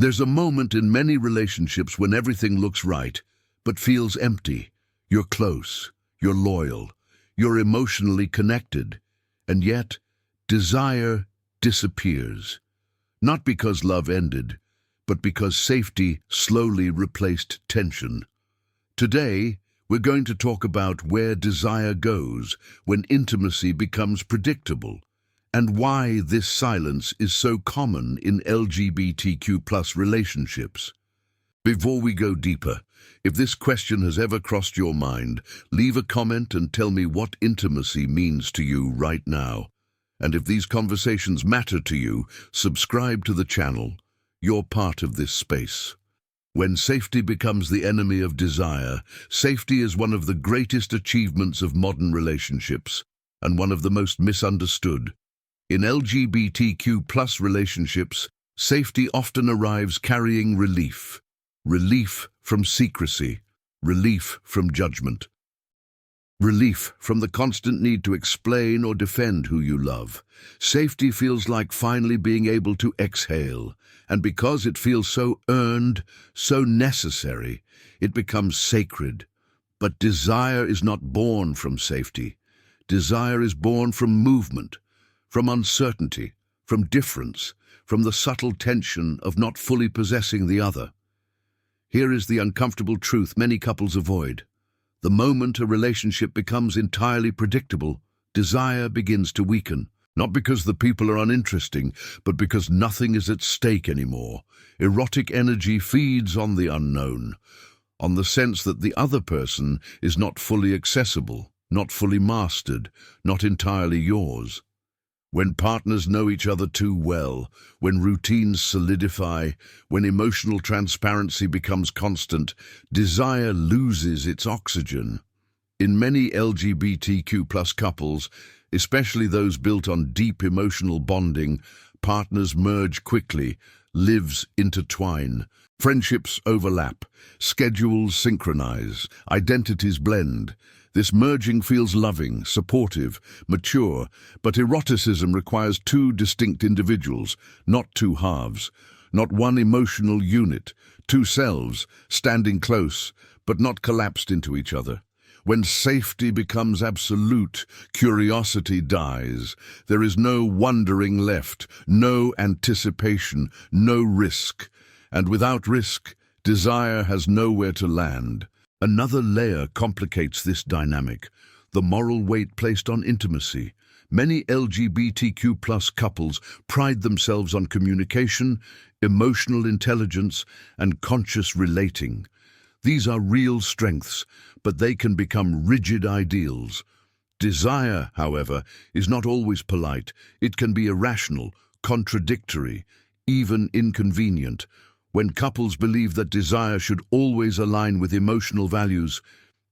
There's a moment in many relationships when everything looks right, but feels empty. You're close, you're loyal, you're emotionally connected, and yet desire disappears. Not because love ended, but because safety slowly replaced tension. Today, we're going to talk about where desire goes when intimacy becomes predictable, and why this silence is so common in LGBTQ+ relationships. Before we go deeper, if this question has ever crossed your mind, leave a comment and tell me what intimacy means to you right now. And if these conversations matter to you, subscribe to the channel. You're part of this space. When safety becomes the enemy of desire, safety is one of the greatest achievements of modern relationships, and one of the most misunderstood. In LGBTQ+ relationships, safety often arrives carrying relief. Relief from secrecy, relief from judgment. Relief from the constant need to explain or defend who you love. Safety feels like finally being able to exhale, and because it feels so earned, so necessary, it becomes sacred. But desire is not born from safety. Desire is born from movement, from uncertainty, from difference, from the subtle tension of not fully possessing the other. Here is the uncomfortable truth many couples avoid. The moment a relationship becomes entirely predictable, desire begins to weaken. Not because the people are uninteresting, but because nothing is at stake anymore. Erotic energy feeds on the unknown, on the sense that the other person is not fully accessible, not fully mastered, not entirely yours. When partners know each other too well, when routines solidify, when emotional transparency becomes constant, desire loses its oxygen. In many LGBTQ+ couples, especially those built on deep emotional bonding, partners merge quickly, lives intertwine, friendships overlap, schedules synchronize, identities blend. This merging feels loving, supportive, mature, but eroticism requires two distinct individuals, not two halves, not one emotional unit, two selves, standing close, but not collapsed into each other. When safety becomes absolute, curiosity dies. There is no wondering left, no anticipation, no risk. And without risk, desire has nowhere to land. Another layer complicates this dynamic, the moral weight placed on intimacy. Many LGBTQ+ couples pride themselves on communication, emotional intelligence, and conscious relating. These are real strengths, but they can become rigid ideals. Desire, however, is not always polite. It can be irrational, contradictory, even inconvenient. When couples believe that desire should always align with emotional values,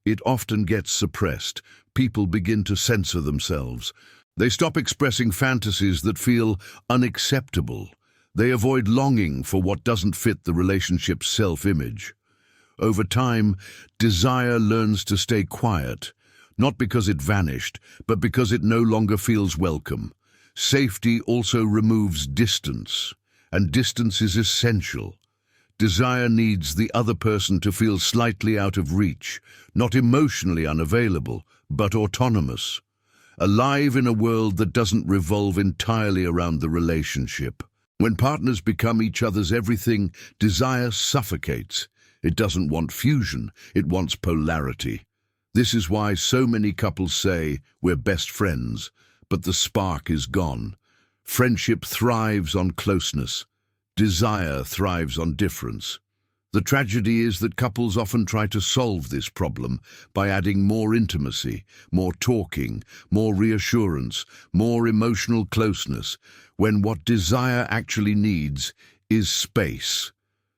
it often gets suppressed. People begin to censor themselves. They stop expressing fantasies that feel unacceptable. They avoid longing for what doesn't fit the relationship's self-image. Over time, desire learns to stay quiet, not because it vanished, but because it no longer feels welcome. Safety also removes distance, and distance is essential. Desire needs the other person to feel slightly out of reach, not emotionally unavailable, but autonomous. Alive in a world that doesn't revolve entirely around the relationship. When partners become each other's everything, desire suffocates. It doesn't want fusion, it wants polarity. This is why so many couples say, "We're best friends," but the spark is gone. Friendship thrives on closeness. Desire thrives on difference. The tragedy is that couples often try to solve this problem by adding more intimacy, more talking, more reassurance, more emotional closeness, when what desire actually needs is space.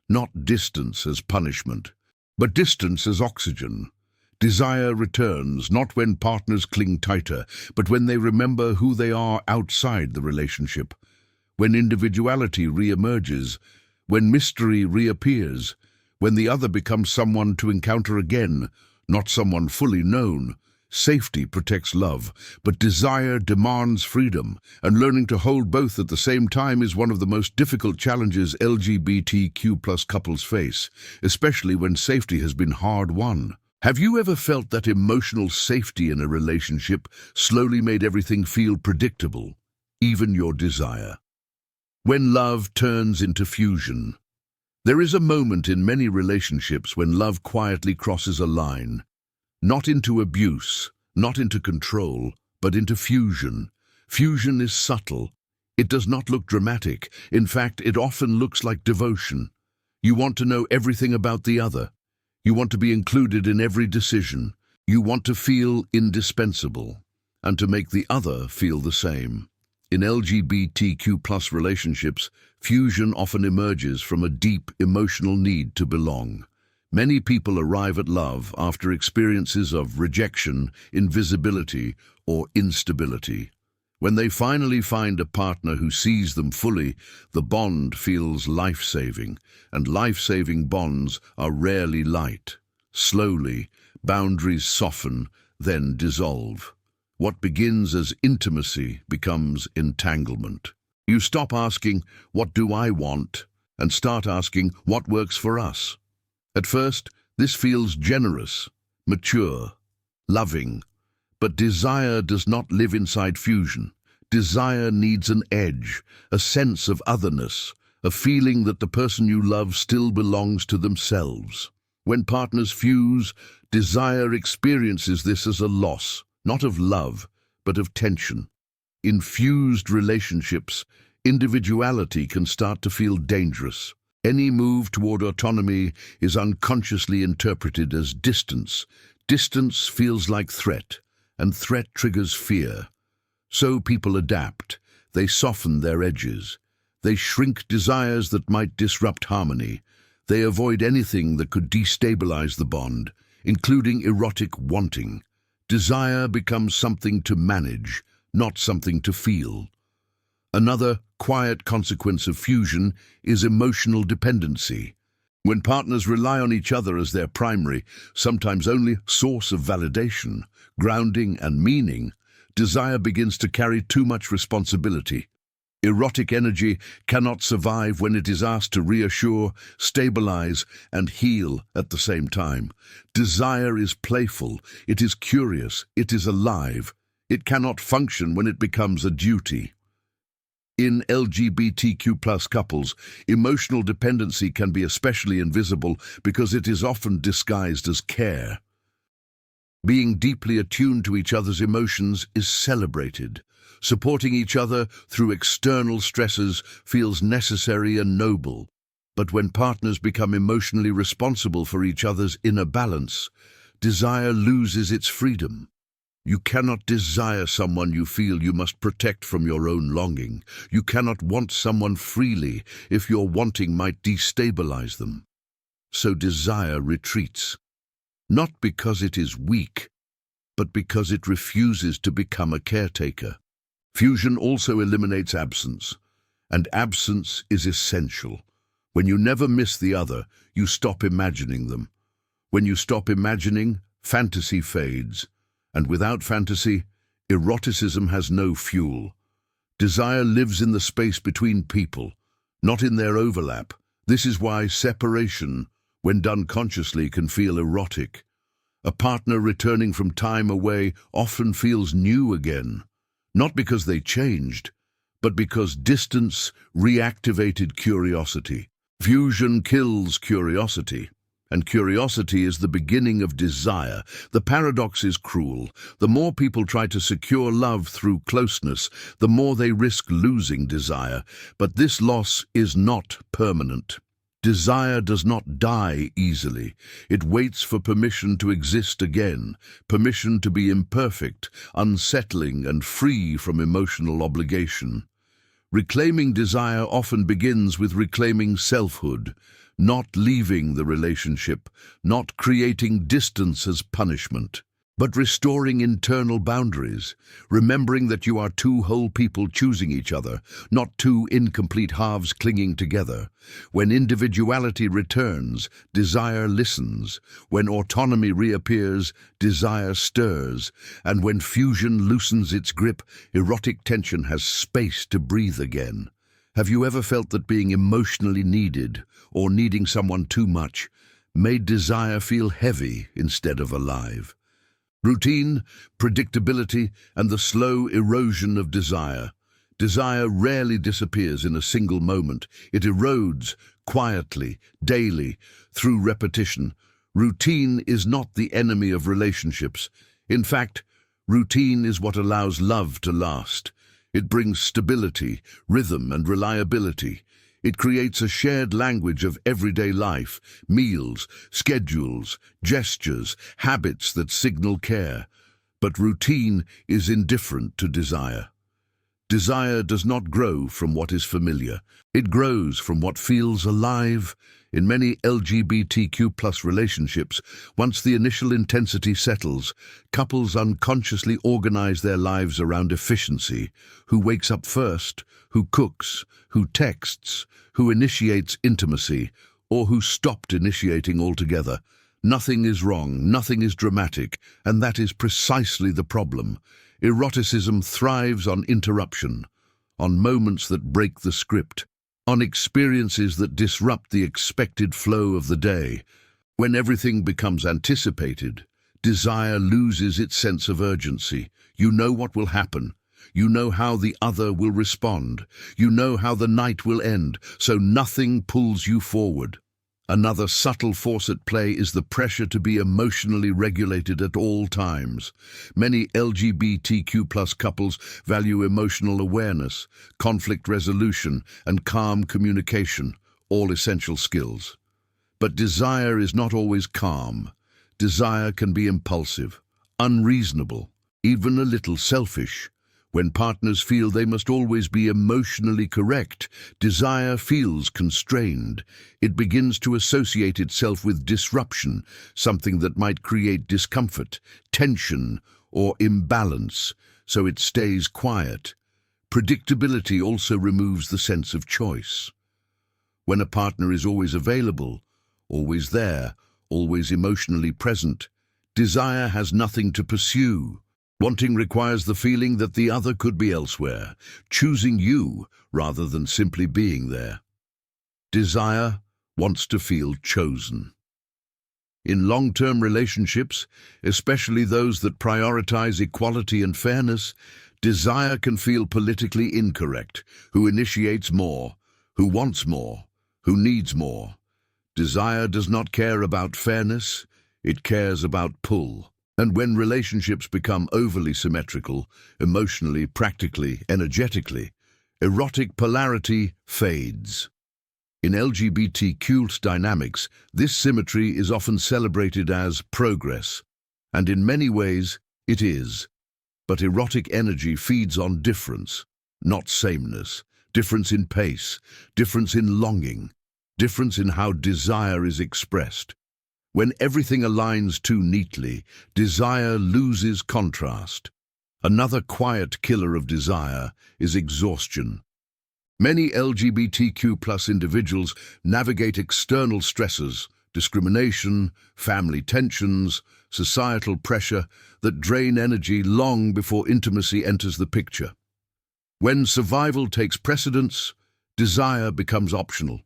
Not distance as punishment, but distance as oxygen. Desire returns not when partners cling tighter, but when they remember who they are outside the relationship. When individuality re-emerges, when mystery reappears, when the other becomes someone to encounter again, not someone fully known. Safety protects love, but desire demands freedom, and learning to hold both at the same time is one of the most difficult challenges LGBTQ+ couples face, especially when safety has been hard-won. Have you ever felt that emotional safety in a relationship slowly made everything feel predictable, even your desire? When love turns into fusion. There is a moment in many relationships when love quietly crosses a line. Not into abuse, not into control, but into fusion. Fusion is subtle. It does not look dramatic. In fact, it often looks like devotion. You want to know everything about the other. You want to be included in every decision. You want to feel indispensable, and to make the other feel the same. In LGBTQ+ relationships, fusion often emerges from a deep emotional need to belong. Many people arrive at love after experiences of rejection, invisibility, or instability. When they finally find a partner who sees them fully, the bond feels life-saving, and life-saving bonds are rarely light. Slowly, boundaries soften, then dissolve. What begins as intimacy becomes entanglement. You stop asking, "What do I want?" and start asking, "What works for us?" At first, this feels generous, mature, loving. But desire does not live inside fusion. Desire needs an edge, a sense of otherness, a feeling that the person you love still belongs to themselves. When partners fuse, desire experiences this as a loss, not of love, but of tension. In fused relationships, individuality can start to feel dangerous. Any move toward autonomy is unconsciously interpreted as distance. Distance feels like threat, and threat triggers fear. So people adapt. They soften their edges. They shrink desires that might disrupt harmony. They avoid anything that could destabilize the bond, including erotic wanting. Desire becomes something to manage, not something to feel. Another quiet consequence of fusion is emotional dependency. When partners rely on each other as their primary, sometimes only source of validation, grounding and meaning, desire begins to carry too much responsibility. Erotic energy cannot survive when it is asked to reassure, stabilize, and heal at the same time. Desire is playful, it is curious, it is alive. It cannot function when it becomes a duty. In LGBTQ+ couples, emotional dependency can be especially invisible because it is often disguised as care. Being deeply attuned to each other's emotions is celebrated. Supporting each other through external stresses feels necessary and noble. But when partners become emotionally responsible for each other's inner balance, desire loses its freedom. You cannot desire someone you feel you must protect from your own longing. You cannot want someone freely if your wanting might destabilize them. So desire retreats, not because it is weak, but because it refuses to become a caretaker. Fusion also eliminates absence, and absence is essential. When you never miss the other, you stop imagining them. When you stop imagining, fantasy fades. And without fantasy, eroticism has no fuel. Desire lives in the space between people, not in their overlap. This is why separation, when done consciously, can feel erotic. A partner returning from time away often feels new again, not because they changed, but because distance reactivated curiosity. Fusion kills curiosity. And curiosity is the beginning of desire. The paradox is cruel. The more people try to secure love through closeness, the more they risk losing desire. But this loss is not permanent. Desire does not die easily. It waits for permission to exist again, permission to be imperfect, unsettling, and free from emotional obligation. Reclaiming desire often begins with reclaiming selfhood. Not leaving the relationship, not creating distance as punishment. but restoring internal boundaries, remembering that you are two whole people choosing each other, not two incomplete halves clinging together. When individuality returns, desire listens. When autonomy reappears, desire stirs. And when fusion loosens its grip, erotic tension has space to breathe again. Have you ever felt that being emotionally needed, or needing someone too much, made desire feel heavy instead of alive? Routine, predictability, and the slow erosion of desire. Desire rarely disappears in a single moment. It erodes quietly, daily, through repetition. Routine is not the enemy of relationships. In fact, routine is what allows love to last. It brings stability, rhythm, and reliability. It creates a shared language of everyday life, meals, schedules, gestures, habits that signal care. But routine is indifferent to desire. Desire does not grow from what is familiar. It grows from what feels alive. In many LGBTQ+ relationships, once the initial intensity settles, couples unconsciously organize their lives around efficiency. Who wakes up first, who cooks, who texts, who initiates intimacy, or who stopped initiating altogether. Nothing is wrong, nothing is dramatic, and that is precisely the problem. Eroticism thrives on interruption, on moments that break the script, on experiences that disrupt the expected flow of the day. When everything becomes anticipated, desire loses its sense of urgency. You know what will happen. You know how the other will respond. You know how the night will end, so nothing pulls you forward. Another subtle force at play is the pressure to be emotionally regulated at all times. Many LGBTQ+ couples value emotional awareness, conflict resolution, and calm communication, all essential skills. But desire is not always calm. Desire can be impulsive, unreasonable, even a little selfish. When partners feel they must always be emotionally correct, desire feels constrained. It begins to associate itself with disruption, something that might create discomfort, tension, or imbalance, so it stays quiet. Predictability also removes the sense of choice. When a partner is always available, always there, always emotionally present, desire has nothing to pursue. Wanting requires the feeling that the other could be elsewhere, choosing you rather than simply being there. Desire wants to feel chosen. In long-term relationships, especially those that prioritize equality and fairness, desire can feel politically incorrect. Who initiates more? Who wants more? Who needs more? Desire does not care about fairness, it cares about pull. And when relationships become overly symmetrical, emotionally, practically, energetically, erotic polarity fades. In LGBTQ dynamics, this symmetry is often celebrated as progress, and in many ways it is. But erotic energy feeds on difference, not sameness, difference in pace, difference in longing, difference in how desire is expressed. When everything aligns too neatly, desire loses contrast. Another quiet killer of desire is exhaustion. Many LGBTQ+ individuals navigate external stresses, discrimination, family tensions, societal pressure that drain energy long before intimacy enters the picture. When survival takes precedence, desire becomes optional,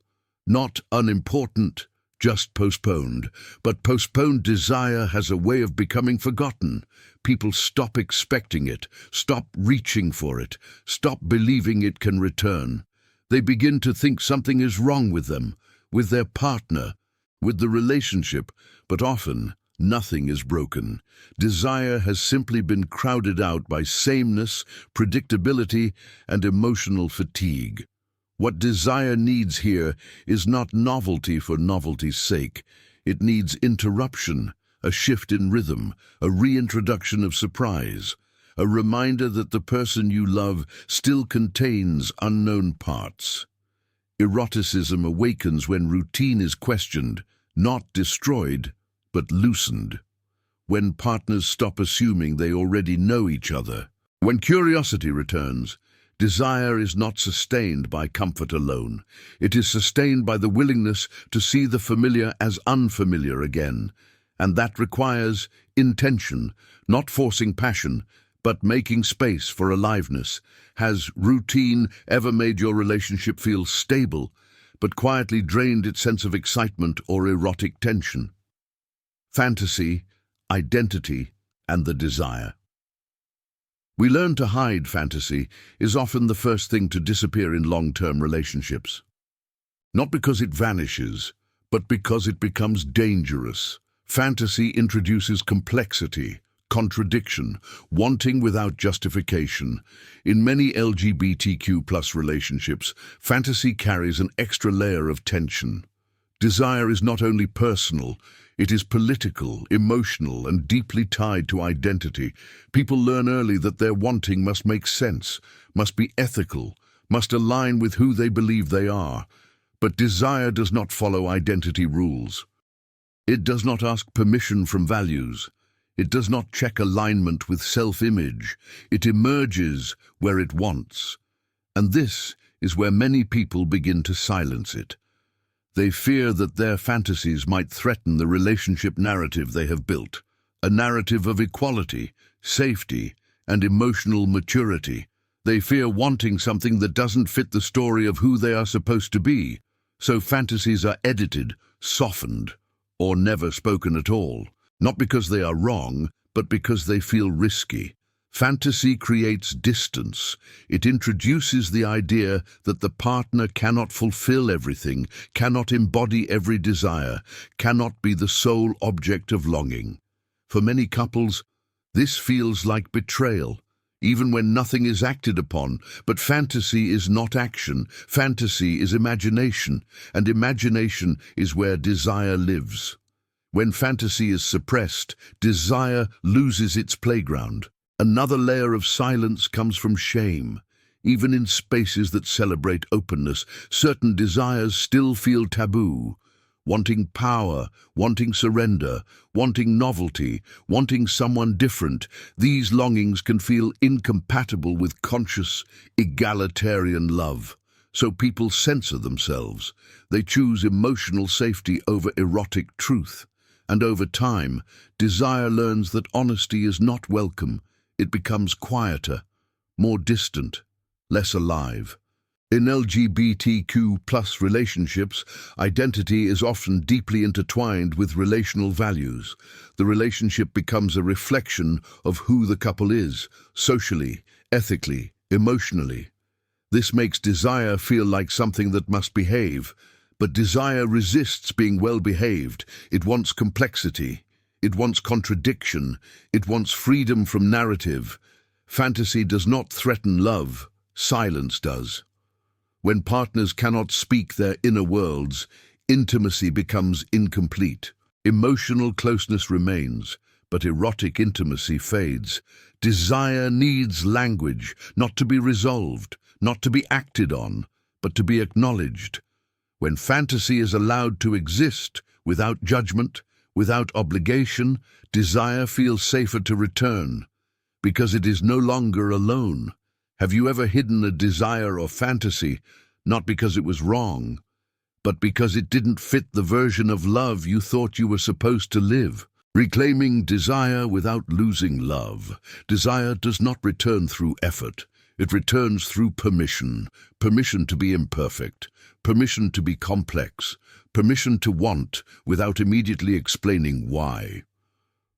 not unimportant, just postponed. But postponed desire has a way of becoming forgotten. People stop expecting it, stop reaching for it, stop believing it can return. They begin to think something is wrong with them, with their partner, with the relationship, but often nothing is broken. Desire has simply been crowded out by sameness, predictability, and emotional fatigue. What desire needs here is not novelty for novelty's sake. It needs interruption, a shift in rhythm, a reintroduction of surprise, a reminder that the person you love still contains unknown parts. Eroticism awakens when routine is questioned, not destroyed, but loosened. when partners stop assuming they already know each other. When curiosity returns, desire is not sustained by comfort alone. It is sustained by the willingness to see the familiar as unfamiliar again. And that requires intention, not forcing passion, but making space for aliveness. Has routine ever made your relationship feel stable, but quietly drained its sense of excitement or erotic tension? Fantasy, identity, and the desire. We learn to hide fantasy is often the first thing to disappear in long-term relationships. Not because it vanishes, but because it becomes dangerous. Fantasy introduces complexity, contradiction, wanting without justification. In many LGBTQ+ relationships, fantasy carries an extra layer of tension. Desire is not only personal, it is political, emotional, and deeply tied to identity. People learn early that their wanting must make sense, must be ethical, must align with who they believe they are. But desire does not follow identity rules. It does not ask permission from values. It does not check alignment with self-image. It emerges where it wants. And this is where many people begin to silence it. They fear that their fantasies might threaten the relationship narrative they have built, a narrative of equality, safety, and emotional maturity. They fear wanting something that doesn't fit the story of who they are supposed to be, so fantasies are edited, softened, or never spoken at all, not because they are wrong, but because they feel risky. Fantasy creates distance. It introduces the idea that the partner cannot fulfill everything, cannot embody every desire, cannot be the sole object of longing. For many couples, this feels like betrayal, even when nothing is acted upon. But fantasy is not action. Fantasy is imagination, and imagination is where desire lives. When fantasy is suppressed, desire loses its playground. Another layer of silence comes from shame. Even in spaces that celebrate openness, certain desires still feel taboo. Wanting power, wanting surrender, wanting novelty, wanting someone different, these longings can feel incompatible with conscious, egalitarian love. So people censor themselves. They choose emotional safety over erotic truth. And over time, desire learns that honesty is not welcome. It becomes quieter, more distant, less alive. In LGBTQ+ relationships, identity is often deeply intertwined with relational values. The relationship becomes a reflection of who the couple is, socially, ethically, emotionally. This makes desire feel like something that must behave, but desire resists being well behaved. It wants complexity. It wants contradiction. It wants freedom from narrative. Fantasy does not threaten love. Silence does. When partners cannot speak their inner worlds, intimacy becomes incomplete. Emotional closeness remains, but erotic intimacy fades. Desire needs language, not to be resolved, not to be acted on, but to be acknowledged. When fantasy is allowed to exist without judgment, without obligation, desire feels safer to return, because it is no longer alone. Have you ever hidden a desire or fantasy, not because it was wrong, but because it didn't fit the version of love you thought you were supposed to live? Reclaiming desire without losing love. Desire does not return through effort. It returns through permission. Permission to be imperfect. Permission to be complex. Permission to want without immediately explaining why.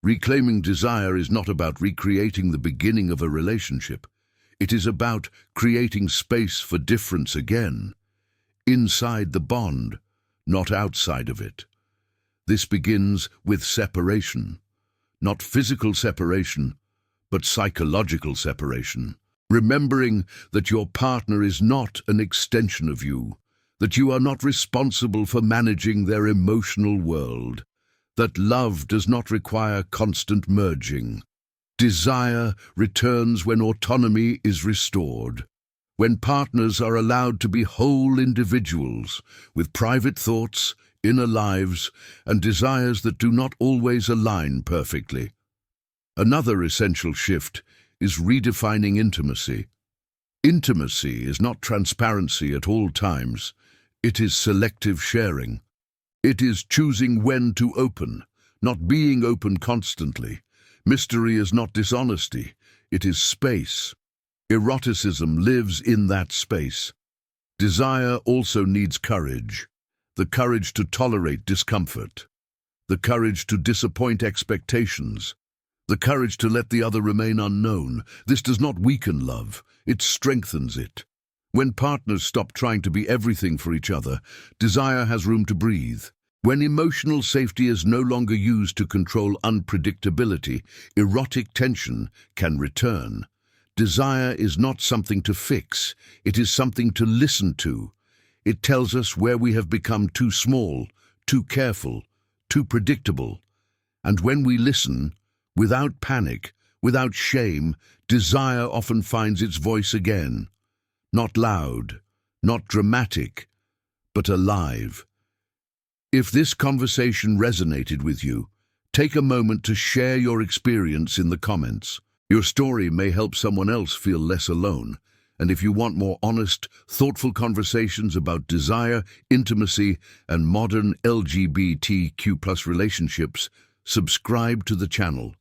Reclaiming desire is not about recreating the beginning of a relationship. It is about creating space for difference again, inside the bond, not outside of it. This begins with separation, not physical separation, but psychological separation. Remembering that your partner is not an extension of you, that you are not responsible for managing their emotional world, that love does not require constant merging. Desire returns when autonomy is restored, when partners are allowed to be whole individuals with private thoughts, inner lives, and desires that do not always align perfectly. Another essential shift is redefining intimacy. Intimacy is not transparency at all times. It is selective sharing. It is choosing when to open, not being open constantly. Mystery is not dishonesty. It is space. Eroticism lives in that space. Desire also needs courage. The courage to tolerate discomfort. The courage to disappoint expectations. The courage to let the other remain unknown. This does not weaken love. It strengthens it. When partners stop trying to be everything for each other, desire has room to breathe. When emotional safety is no longer used to control unpredictability, erotic tension can return. Desire is not something to fix. It is something to listen to. It tells us where we have become too small, too careful, too predictable. And when we listen, without panic, without shame, desire often finds its voice again. Not loud, not dramatic, but alive. If this conversation resonated with you, take a moment to share your experience in the comments. Your story may help someone else feel less alone. And if you want more honest, thoughtful conversations about desire, intimacy, and modern LGBTQ+ relationships, subscribe to the channel.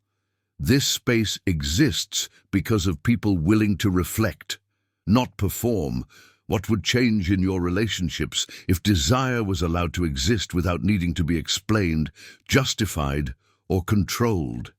This space exists because of people willing to reflect, not perform. What would change in your relationships if desire was allowed to exist without needing to be explained, justified, or controlled?